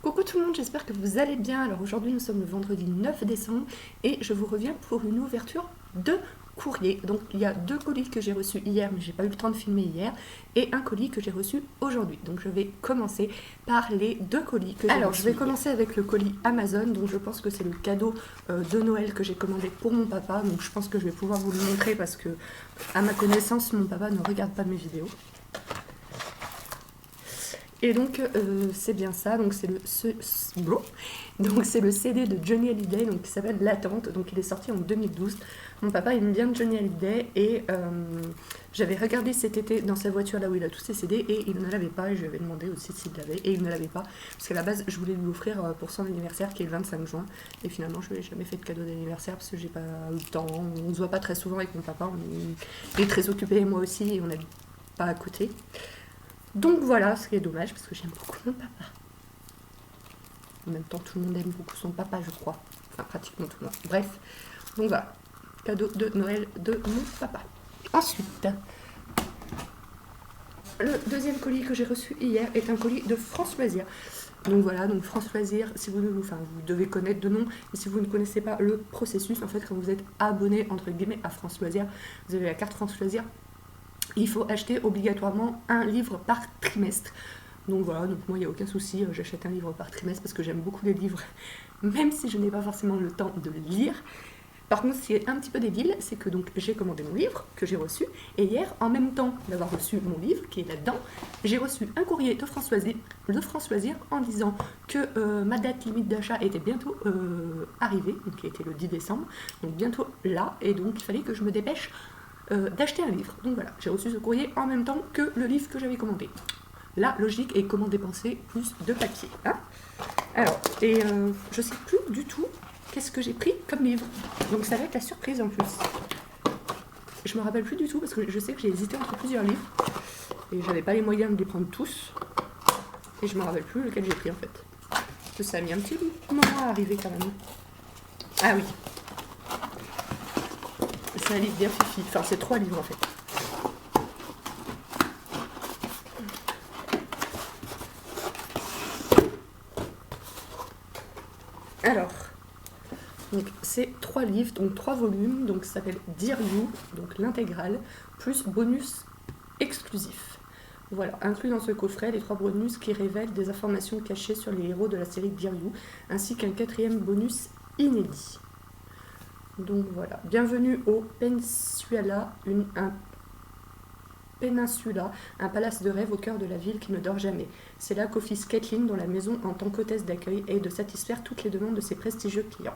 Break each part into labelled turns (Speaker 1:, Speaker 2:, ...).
Speaker 1: Coucou tout le monde, j'espère que vous allez bien. Alors aujourd'hui nous sommes le vendredi 9 décembre et je vous reviens pour une ouverture de courrier. Donc il y a 2 colis que j'ai reçus hier mais j'ai pas eu le temps de filmer hier et un colis que j'ai reçu aujourd'hui. Donc je vais commencer par les 2 colis que j'ai reçus. Alors je vais commencer avec le colis Amazon, donc je pense que c'est le cadeau de Noël que j'ai commandé pour mon papa. Donc je pense que je vais pouvoir vous le montrer parce que à ma connaissance mon papa ne regarde pas mes vidéos. Et donc c'est bien ça, donc c'est le CD de Johnny Hallyday, donc qui s'appelle L'attente, donc il est sorti en 2012. Mon papa aime bien Johnny Hallyday et j'avais regardé cet été dans sa voiture là où il a tous ses CD et il ne l'avait pas et je lui avais demandé aussi s'il l'avait et il ne l'avait pas parce qu'à la base je voulais lui offrir pour son anniversaire qui est le 25 juin et finalement je lui ai jamais fait de cadeau d'anniversaire parce que j'ai pas eu le temps, on se voit pas très souvent avec mon papa, il est très occupé et moi aussi et on n'habite pas à côté. Donc voilà, ce qui est dommage parce que j'aime beaucoup mon papa. En même temps, tout le monde aime beaucoup son papa, je crois. Enfin, pratiquement tout le monde. Bref, donc voilà, cadeau de Noël de mon papa. Ensuite, le deuxième colis que j'ai reçu hier est un colis de France Loisirs. Donc voilà, donc France Loisirs, si vous devez connaître de nom, et si vous ne connaissez pas le processus, en fait, quand vous êtes abonné, entre guillemets, à France Loisirs, vous avez la carte France Loisirs, il faut acheter obligatoirement un livre par trimestre. Donc voilà, donc moi il n'y a aucun souci, j'achète un livre par trimestre parce que j'aime beaucoup les livres, même si je n'ai pas forcément le temps de le lire. Par contre, ce qui est un petit peu débile, c'est que donc j'ai commandé mon livre que j'ai reçu, et hier, en même temps d'avoir reçu mon livre qui est là-dedans, j'ai reçu un courrier de France Loisirs en disant que ma date limite d'achat était bientôt arrivée, donc qui était le 10 décembre, donc bientôt là, et donc il fallait que je me dépêche d'acheter un livre. Donc voilà, j'ai reçu ce courrier en même temps que le livre que j'avais commandé. La logique est comment dépenser plus de papier. Hein, alors, et je sais plus du tout qu'est-ce que j'ai pris comme livre. Donc ça va être la surprise en plus. Je me rappelle plus du tout parce que je sais que j'ai hésité entre plusieurs livres et j'avais pas les moyens de les prendre tous. Et je me rappelle plus lequel j'ai pris en fait. Parce que ça a mis un petit moment à arriver quand même. Ah oui. C'est un livre bien fifi. Enfin, c'est 3 livres en fait. Alors, donc c'est 3 livres, donc 3 volumes, donc ça s'appelle Dear You, donc l'intégrale, plus bonus exclusif. Voilà, inclus dans ce coffret, les 3 bonus qui révèlent des informations cachées sur les héros de la série Dear You, ainsi qu'un 4e bonus inédit. Donc voilà, bienvenue au Peninsula, un palace de rêve au cœur de la ville qui ne dort jamais. C'est là qu'office Caitlin, dont la maison en tant qu'hôtesse d'accueil est de satisfaire toutes les demandes de ses prestigieux clients.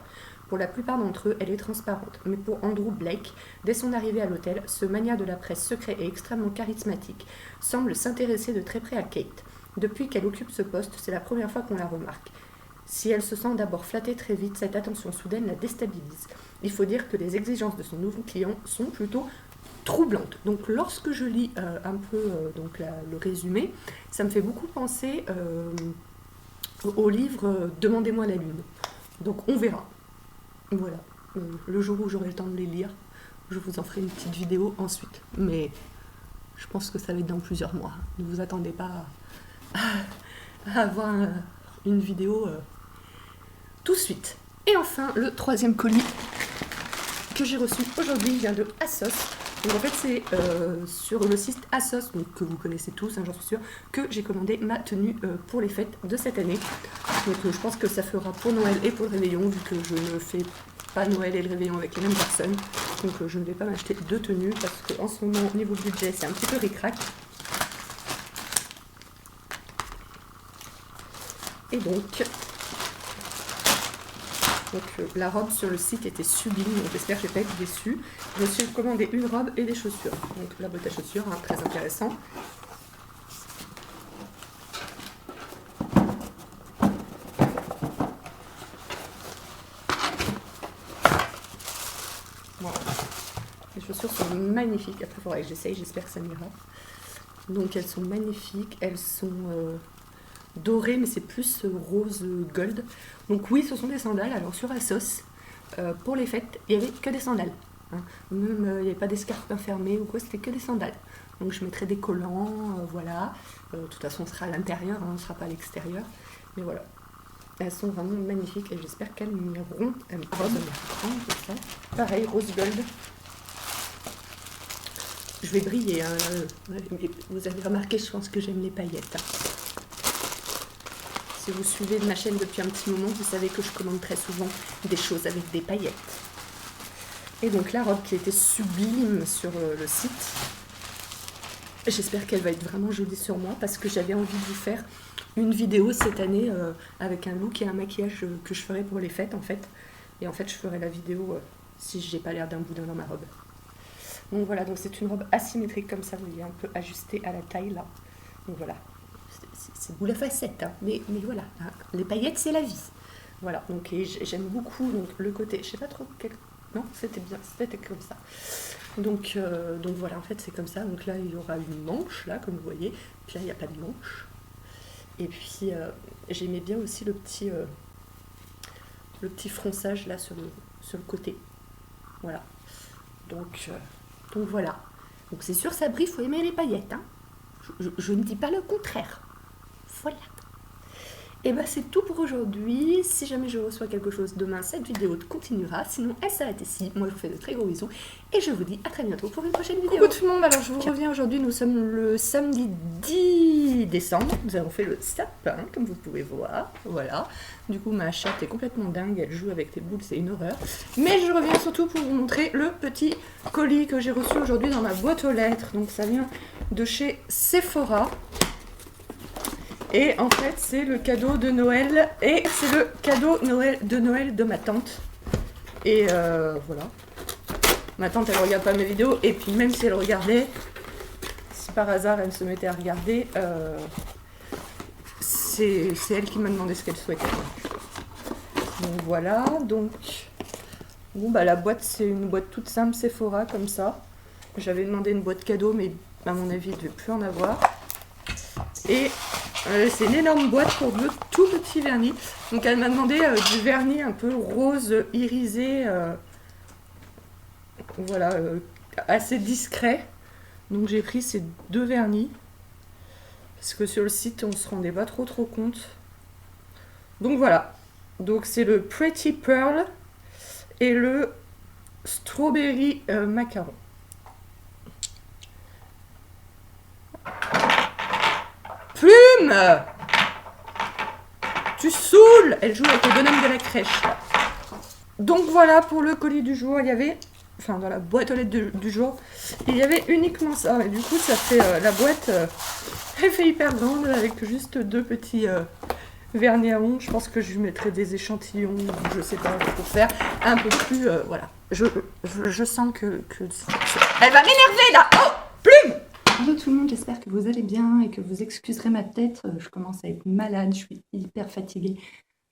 Speaker 1: Pour la plupart d'entre eux, elle est transparente, mais pour Andrew Blake, dès son arrivée à l'hôtel, ce magnat de la presse secret et extrêmement charismatique semble s'intéresser de très près à Kate. Depuis qu'elle occupe ce poste, c'est la première fois qu'on la remarque. Si elle se sent d'abord flattée très vite, cette attention soudaine la déstabilise. Il faut dire que les exigences de son nouveau client sont plutôt troublante. Donc lorsque je lis un peu le résumé, ça me fait beaucoup penser au livre Demandez-moi la lune. Donc on verra. Voilà. Le jour où j'aurai le temps de les lire, je vous en ferai une petite vidéo ensuite. Mais je pense que ça va être dans plusieurs mois. Ne vous attendez pas à avoir une vidéo tout de suite. Et enfin, le 3e colis que j'ai reçu aujourd'hui vient de ASOS. Donc en fait c'est sur le site ASOS, donc, que vous connaissez tous, hein, j'en suis sûre, que j'ai commandé ma tenue pour les fêtes de cette année. Donc je pense que ça fera pour Noël et pour le réveillon, vu que je ne fais pas Noël et le réveillon avec les mêmes personnes. Donc je ne vais pas m'acheter 2 tenues, parce qu'en ce moment, au niveau budget, c'est un petit peu ric-rac. Et donc la robe sur le site était sublime, donc j'espère que je ne vais pas être déçue. Je me suis commandé une robe et des chaussures. Donc la boîte à chaussures, hein, très intéressant. Voilà. Les chaussures sont magnifiques. Après il faudrait que j'essaye, j'espère que ça m'ira. Donc elles sont magnifiques, elles sont doré, mais c'est plus rose gold. Donc oui, ce sont des sandales. Alors sur ASOS, pour les fêtes, il n'y avait que des sandales. Hein. Même il n'y avait pas d'escarpes fermées ou quoi, c'était que des sandales. Donc je mettrai des collants, voilà. De toute façon, on sera à l'intérieur, hein, on ne sera pas à l'extérieur. Mais voilà. Elles sont vraiment magnifiques et j'espère qu'elles m'iront. Elles me prendre ça. Pareil, rose gold. Je vais briller. Hein. Vous avez remarqué, je pense que j'aime les paillettes. Hein. Si vous suivez ma chaîne depuis un petit moment, vous savez que je commande très souvent des choses avec des paillettes. Et donc la robe qui était sublime sur le site, j'espère qu'elle va être vraiment jolie sur moi parce que j'avais envie de vous faire une vidéo cette année avec un look et un maquillage que je ferai pour les fêtes en fait. Et en fait je ferai la vidéo si j'ai pas l'air d'un boudin dans ma robe. Donc voilà, donc c'est une robe asymétrique comme ça, vous voyez, un peu ajustée à la taille là. Donc voilà, c'est boule à facettes, hein. Mais voilà, hein. Les paillettes c'est la vie. Voilà, donc j'aime beaucoup donc, le côté, je sais pas trop quel... Non, c'était bien, c'était comme ça. Donc voilà, en fait c'est comme ça. Donc là il y aura une manche là, comme vous voyez. Puis là il n'y a pas de manche. Et puis j'aimais bien aussi le petit fronçage là sur le côté. Voilà. Donc voilà. Donc c'est sûr Sabri, il faut aimer les paillettes. Hein. Je ne dis pas le contraire. Voilà. Et bah c'est tout pour aujourd'hui. Si jamais je reçois quelque chose demain, cette vidéo continuera. Sinon, elle s'arrête ici. Moi, je vous fais de très gros bisous. Et je vous dis à très bientôt pour une prochaine vidéo. Coucou tout le monde, alors je vous reviens aujourd'hui. Nous sommes le samedi 10 décembre. Nous avons fait le sapin, comme vous pouvez voir. Voilà. Du coup, ma chatte est complètement dingue. Elle joue avec les boules, c'est une horreur. Mais je reviens surtout pour vous montrer le petit colis que j'ai reçu aujourd'hui dans ma boîte aux lettres. Donc ça vient de chez Sephora. Et en fait, c'est le cadeau de Noël. Et c'est le cadeau de Noël de ma tante. Et voilà. Ma tante, elle regarde pas mes vidéos. Et puis même si elle regardait, si par hasard elle se mettait à regarder, c'est elle qui m'a demandé ce qu'elle souhaitait. Donc voilà. Donc bon, bah la boîte, c'est une boîte toute simple Sephora comme ça. J'avais demandé une boîte cadeau, mais à mon avis, il ne devait plus en avoir. Et c'est une énorme boîte pour le tout petit vernis. Donc elle m'a demandé du vernis un peu rose irisé, voilà, assez discret. Donc j'ai pris ces deux vernis parce que sur le site on se rendait pas trop compte. Donc voilà. Donc c'est le Pretty Pearl et le Strawberry Macaron. Plume! Tu saoules! Elle joue avec le bonhomme de la crèche. Donc voilà pour le colis du jour. Il y avait, enfin dans la boîte aux lettres du jour, il y avait uniquement ça. Et du coup ça fait la boîte, elle fait hyper grande avec juste deux petits vernis à ongles. Je pense que je lui mettrai des échantillons, je sais pas, pour faire un peu plus, voilà. Je sens que elle va m'énerver là. Oh, Plume! Bonjour tout le monde, j'espère que vous allez bien et que vous excuserez ma tête. Je commence à être malade, je suis hyper fatiguée.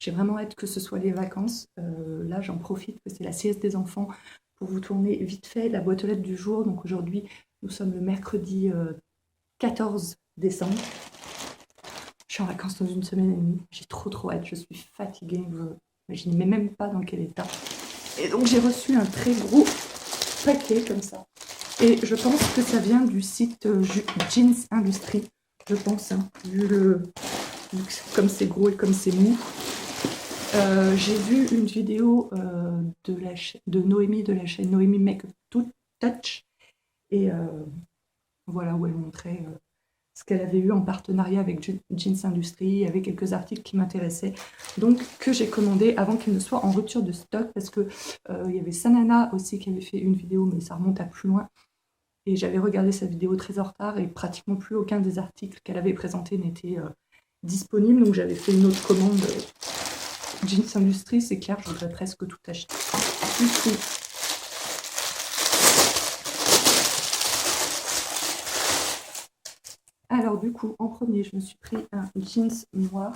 Speaker 1: J'ai vraiment hâte que ce soit les vacances. Là, j'en profite que c'est la sieste des enfants pour vous tourner vite fait la boîte aux lettres du jour. Donc aujourd'hui, nous sommes le mercredi 14 décembre. Je suis en vacances dans une semaine et demie. J'ai trop hâte, je suis fatiguée. Vous n'imaginez même pas dans quel état. Et donc j'ai reçu un très gros paquet comme ça. Et je pense que ça vient du site Jeans Industry, je pense, hein, comme c'est gros et comme c'est mou. J'ai vu une vidéo de Noémie de la chaîne Noémie Make Touch, et voilà, où elle montrait ce qu'elle avait eu en partenariat avec Jeans Industry. Il y avait quelques articles qui m'intéressaient, donc que j'ai commandé avant qu'ils ne soient en rupture de stock, parce que il y avait Sanana aussi qui avait fait une vidéo, mais ça remonte à plus loin. Et j'avais regardé sa vidéo très en retard et pratiquement plus aucun des articles qu'elle avait présentés n'était disponible. Donc j'avais fait une autre commande Jeans Industry. C'est clair, je voudrais presque tout acheter. Ici. Alors du coup, en premier, je me suis pris un jeans noir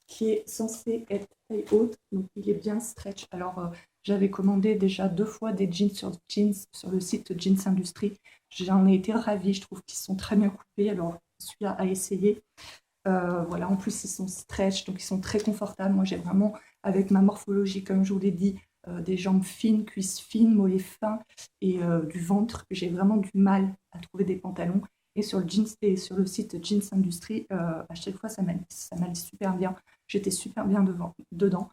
Speaker 1: qui est censé être taille haute. Donc il est bien stretch. Alors j'avais commandé déjà 2 fois des jeans sur le site Jeans Industry. J'en ai été ravie, je trouve qu'ils sont très bien coupés. Alors celui-là à essayer. Voilà, en plus ils sont stretch, donc ils sont très confortables. Moi j'ai vraiment, avec ma morphologie, comme je vous l'ai dit, des jambes fines, cuisses fines, mollets fins et du ventre. J'ai vraiment du mal à trouver des pantalons.
Speaker 2: Et sur le, jeans, et sur le site Jeans Industry, à chaque fois, ça m'allait super bien. J'étais super bien dedans.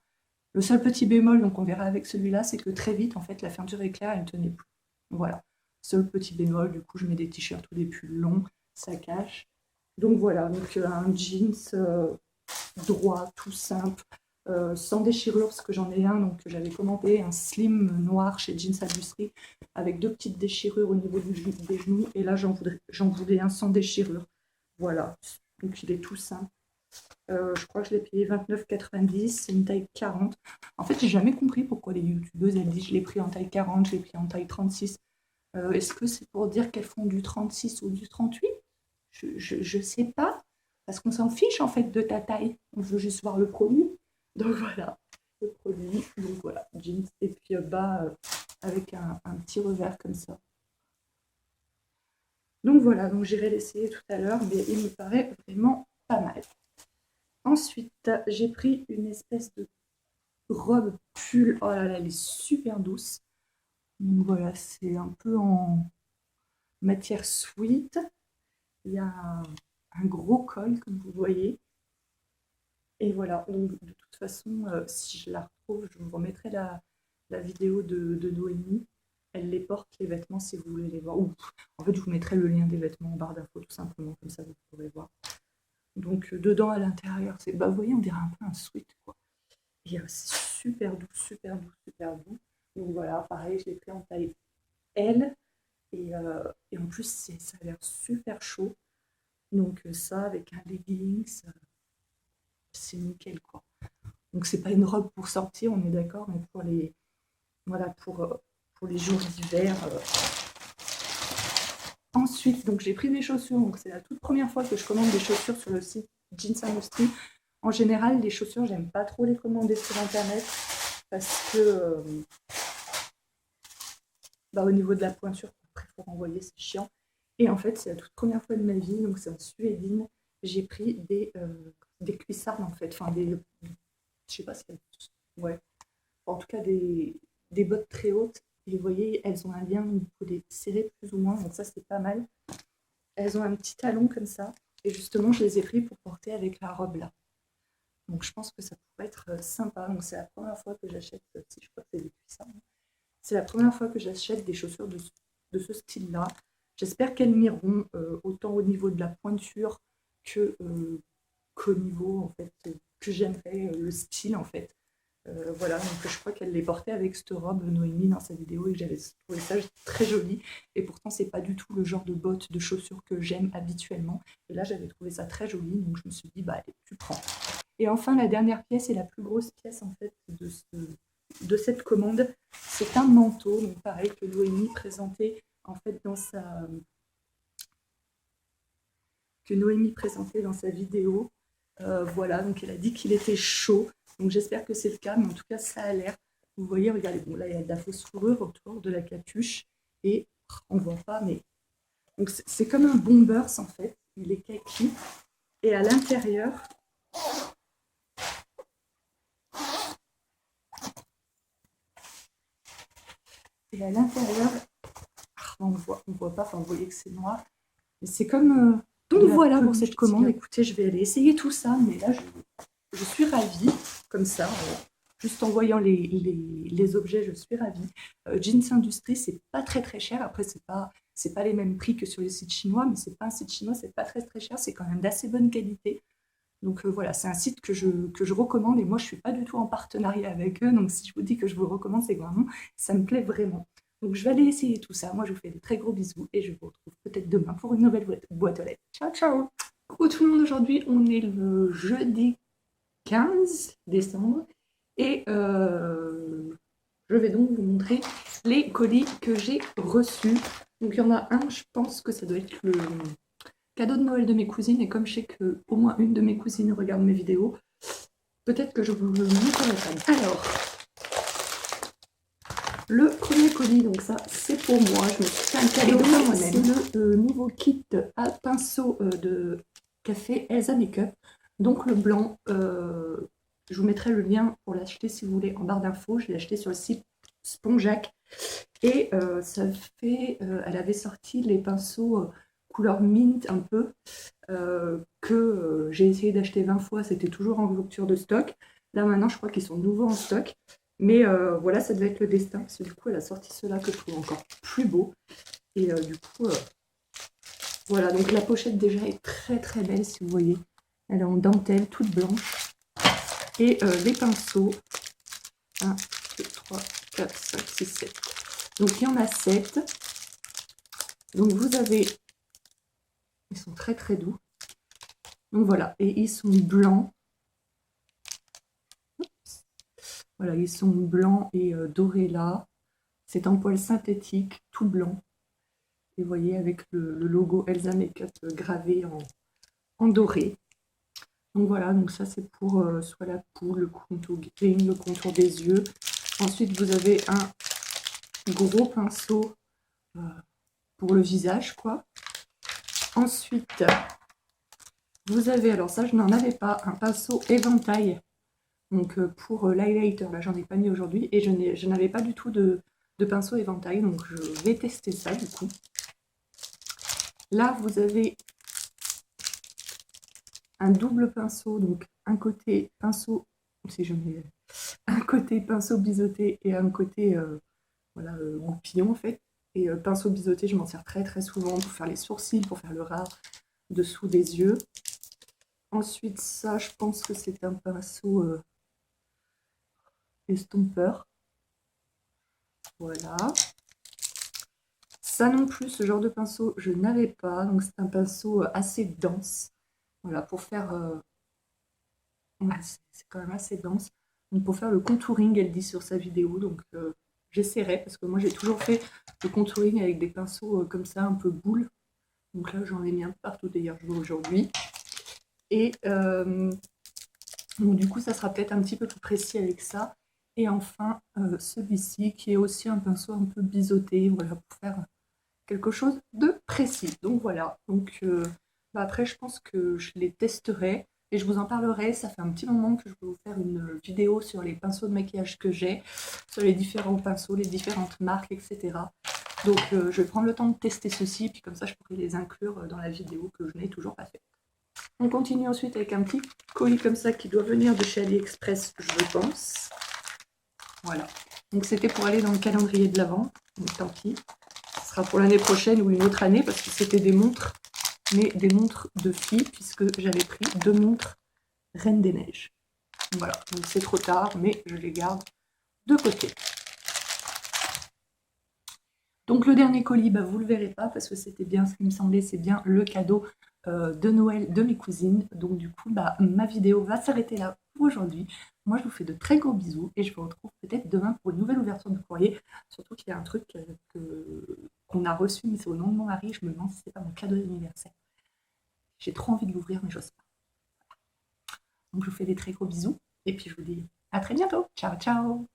Speaker 2: Le seul petit bémol, donc on verra avec celui-là, c'est que très vite, en fait, la fermeture éclair, elle ne tenait plus. Voilà. Seul petit bémol, du coup, je mets des t-shirts ou des pulls longs, ça cache. Donc voilà, donc un jeans droit, tout simple, sans déchirure, parce que j'en ai un, donc j'avais commandé un slim noir chez Jeans Industry, avec 2 petites déchirures au niveau des genoux, et là j'en voulais un sans déchirure. Voilà, donc il est tout simple. Je crois que je l'ai payé 29,90, c'est une taille 40. En fait, j'ai jamais compris pourquoi les youtubeuses elles disent je l'ai pris en taille 40, je l'ai pris en taille 36. Est-ce que c'est pour dire qu'elles font du 36 ou du 38? Je sais pas, parce qu'on s'en fiche en fait de ta taille. On veut juste voir le produit. Donc voilà, le produit. Donc voilà, jeans et puis bas avec un petit revers comme ça. Donc voilà, donc j'irai l'essayer tout à l'heure, mais il me paraît vraiment pas mal. Ensuite, j'ai pris une espèce de robe pull. Oh là là, elle est super douce. Donc voilà, c'est un peu en matière sweat. Il y a un gros col, comme vous voyez. Et voilà, donc de toute façon, si je la retrouve, je vous remettrai la vidéo de Noémie. Elle les porte, les vêtements, si vous voulez les voir. Ou, en fait, je vous mettrai le lien des vêtements en barre d'infos, tout simplement, comme ça vous pourrez voir. Donc dedans, à l'intérieur, c'est, bah, vous voyez, on dirait un peu un sweat, quoi. Et c'est super doux, super doux, super doux. Donc voilà, pareil, je l'ai pris en taille L. Et en plus, ça a l'air super chaud. Donc ça, avec un leggings, c'est nickel, quoi. Donc c'est pas une robe pour sortir, on est d'accord, mais pour les, voilà, pour les jours d'hiver. Ensuite, donc j'ai pris des chaussures. Donc c'est la toute première fois que je commande des chaussures sur le site Jeans Industry. En général, les chaussures, j'aime pas trop les commander sur internet parce que au niveau de la pointure, après il faut renvoyer, c'est chiant. Et en fait, c'est la toute première fois de ma vie, donc c'est en suédine. J'ai pris des cuissardes en fait, enfin des, je sais pas si ouais, en tout cas des bottes très hautes. Et vous voyez, elles ont un lien, il faut les serrer plus ou moins, donc ça c'est pas mal. Elles ont un petit talon comme ça, et justement je les ai pris pour porter avec la robe là. Donc je pense que ça pourrait être sympa. Donc c'est la première fois que j'achète, si je crois que c'est des cuissardes. C'est la première fois que j'achète des chaussures de ce style-là. J'espère qu'elles m'iront autant au niveau de la pointure qu'au niveau en fait que j'aimerais le style en fait. Voilà, donc je crois qu'elle les portait avec cette robe Noémie dans sa vidéo et que j'avais trouvé ça très joli. Et pourtant, c'est pas du tout le genre de bottes, de chaussures que j'aime habituellement. Et là, j'avais trouvé ça très joli, donc je me suis dit, bah allez, tu prends. Et enfin, la dernière pièce et la plus grosse pièce en fait de cette commande, c'est un manteau, donc pareil que Noémie présentait en fait dans sa vidéo. Voilà, donc elle a dit qu'il était chaud. Donc j'espère que c'est le cas, mais en tout cas ça a l'air. Vous voyez, regardez, bon là il y a de la fausse fourrure autour de la capuche et on voit pas, mais donc c'est comme un bombers en fait. Il est kaki et à l'intérieur. Et à l'intérieur, on voit pas, enfin vous voyez que c'est noir, mais c'est comme. Donc voilà pour cette commande. Écoutez, je vais aller essayer tout ça, mais là je suis ravie, comme ça, juste en voyant les objets, je suis ravie. Jeans Industry, c'est pas très très cher. Après, c'est pas les mêmes prix que sur les sites chinois, mais c'est pas un site chinois, c'est pas très très cher. C'est quand même d'assez bonne qualité. Donc voilà, c'est un site que je recommande et moi je suis pas du tout en partenariat avec eux. Donc si je vous dis que je vous le recommande, c'est vraiment, ça me plaît vraiment. Donc je vais aller essayer tout ça. Moi je vous fais de très gros bisous et je vous retrouve peut-être demain pour une nouvelle boîte aux lettres. Ciao ciao. Coucou tout le monde, aujourd'hui on est le jeudi 15 décembre et je vais donc vous montrer les colis que j'ai reçus. Donc il y en a un, je pense que ça doit être le cadeau de Noël de mes cousines, et comme je sais qu'au moins une de mes cousines regarde mes vidéos, peut-être que je vous le montrerai. Alors, le premier colis, donc ça c'est pour moi, je me suis fait un cadeau à moi-même. C'est le nouveau kit à pinceau de café Elsa Makeup. Donc le blanc, je vous mettrai le lien pour l'acheter si vous voulez en barre d'infos. Je l'ai acheté sur le site Spongeac. Et ça fait, elle avait sorti les pinceaux couleur mint un peu, que j'ai essayé d'acheter 20 fois, c'était toujours en rupture de stock. Là maintenant, je crois qu'ils sont de nouveau en stock. Mais voilà, ça devait être le destin, parce que du coup, elle a sorti ceux-là que je trouve encore plus beau. Et du coup, voilà, donc la pochette déjà est très très belle, si vous voyez. Elle est en dentelle, toute blanche. Et les pinceaux, 1, 2, 3, 4, 5, 6, 7. Donc il y en a 7. Donc vous avez, ils sont très très doux. Donc voilà, et ils sont blancs. Voilà, ils sont blancs et dorés là. C'est en poil synthétique, tout blanc. Et vous voyez avec le logo Elsa Makeup gravé en doré. Donc voilà, donc ça c'est pour soit la peau, le contouring, le contour des yeux. Ensuite vous avez un gros pinceau pour le visage, quoi. Ensuite, vous avez, alors ça je n'en avais pas, un pinceau éventail. Donc pour l'highlighter, là j'en ai pas mis aujourd'hui. Et je n'avais pas du tout de pinceau éventail, donc je vais tester ça du coup. Là vous avez un double pinceau, donc un côté pinceau, si je mets un côté pinceau biseauté et un côté voilà, goupillon en fait. Et pinceau biseauté, je m'en sers très très souvent pour faire les sourcils, pour faire le ras dessous des yeux. Ensuite, ça, je pense que c'est un pinceau estompeur. Voilà. Ça non plus, ce genre de pinceau, je n'avais pas. Donc c'est un pinceau assez dense. Voilà, pour faire... ouais, c'est quand même assez dense. Donc pour faire le contouring, elle dit sur sa vidéo. Donc j'essaierai, parce que moi j'ai toujours fait le contouring avec des pinceaux comme ça, un peu boule. Donc là, j'en ai mis un peu partout, d'ailleurs, je vois aujourd'hui. Et donc, du coup, ça sera peut-être un petit peu plus précis avec ça. Et enfin, celui-ci, qui est aussi un pinceau un peu biseauté, voilà, pour faire quelque chose de précis. Donc voilà, donc après, je pense que je les testerai et je vous en parlerai. Ça fait un petit moment que je vais vous faire une vidéo sur les pinceaux de maquillage que j'ai, sur les différents pinceaux, les différentes marques, etc. Donc je vais prendre le temps de tester ceci, puis comme ça je pourrai les inclure dans la vidéo que je n'ai toujours pas faite. On continue ensuite avec un petit colis comme ça qui doit venir de chez AliExpress, je pense. Voilà. Donc c'était pour aller dans le calendrier de l'Avent, donc tant pis. Ce sera pour l'année prochaine ou une autre année, parce que c'était des montres, mais des montres de filles, puisque j'avais pris 2 montres Reine des Neiges. Voilà, donc c'est trop tard, mais je les garde de côté. Donc le dernier colis, bah, vous ne le verrez pas parce que c'était bien ce qui me semblait, c'est bien le cadeau de Noël de mes cousines. Donc du coup, bah, ma vidéo va s'arrêter là pour aujourd'hui. Moi, je vous fais de très gros bisous et je vous retrouve peut-être demain pour une nouvelle ouverture de courrier. Surtout qu'il y a un truc qu'on a reçu, mais c'est au nom de mon mari. Je me demande si c'est pas mon cadeau d'anniversaire. J'ai trop envie de l'ouvrir, mais j'ose pas. Donc je vous fais des très gros bisous et puis je vous dis à très bientôt. Ciao, ciao!